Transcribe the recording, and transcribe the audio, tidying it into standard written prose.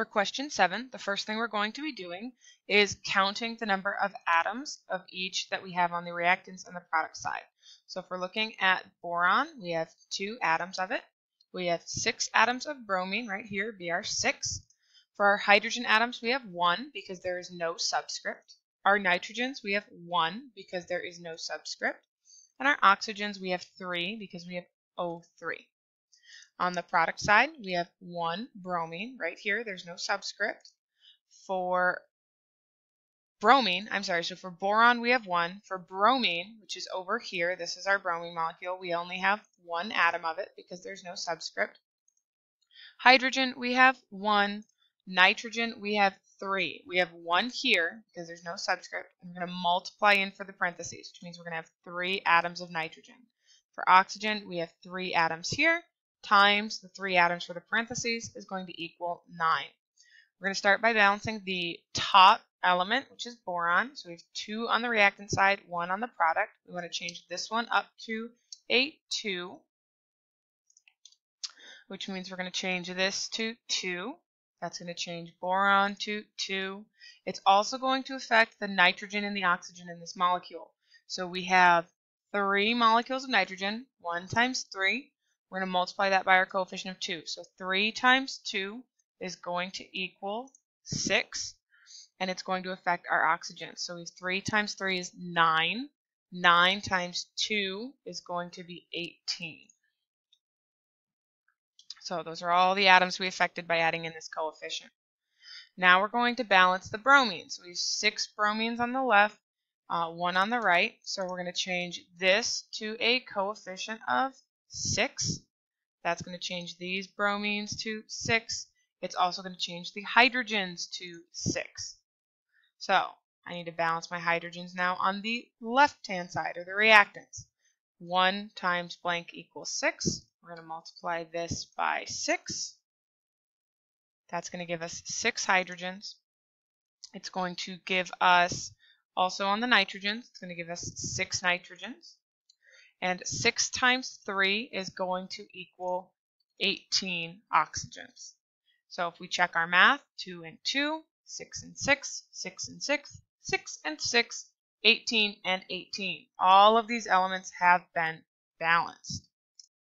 For question 7, the first thing we're going to be doing is counting the number of atoms of each that we have on the reactants and the product side. So if we're looking at boron, we have 2 atoms of it. We have 6 atoms of bromine right here, Br6. For our hydrogen atoms, we have 1 because there is no subscript. Our nitrogens, we have 1 because there is no subscript. And our oxygens, we have 3 because we have O3. On the product side, we have 1 bromine right here. There's no subscript. For bromine, so for boron, we have 1. For bromine, which is over here, this is our bromine molecule, we only have 1 atom of it because there's no subscript. Hydrogen, we have 1. Nitrogen, we have 3. We have 1 here because there's no subscript. And we're going to multiply in for the parentheses, which means we're going to have 3 atoms of nitrogen. For oxygen, we have 3 atoms here, times the 3 atoms for the parentheses is going to equal 9. We're going to start by balancing the top element, which is boron. So we have 2 on the reactant side, 1 on the product. We want to change this one up to a 2, which means we're going to change this to 2. That's going to change boron to 2. It's also going to affect the nitrogen and the oxygen in this molecule. So we have 3 molecules of nitrogen, 1 times 3. We're going to multiply that by our coefficient of 2. So 3 times 2 is going to equal 6, and it's going to affect our oxygen. So we have 3 times 3 is 9. 9 times 2 is going to be 18. So those are all the atoms we affected by adding in this coefficient. Now we're going to balance the bromines. So we have 6 bromines on the left, 1 on the right. So we're going to change this to a coefficient of 6. That's going to change these bromines to 6. It's also going to change the hydrogens to 6. So I need to balance my hydrogens now on the left-hand side, or the reactants. 1 times blank equals 6. We're going to multiply this by 6. That's going to give us 6 hydrogens. It's going to give us, also on the nitrogens, it's going to give us 6 nitrogens. And 6 times 3 is going to equal 18 oxygens. So if we check our math, 2 and 2, 6 and 6, 6 and 6, 6 and 6, 18 and 18. All of these elements have been balanced.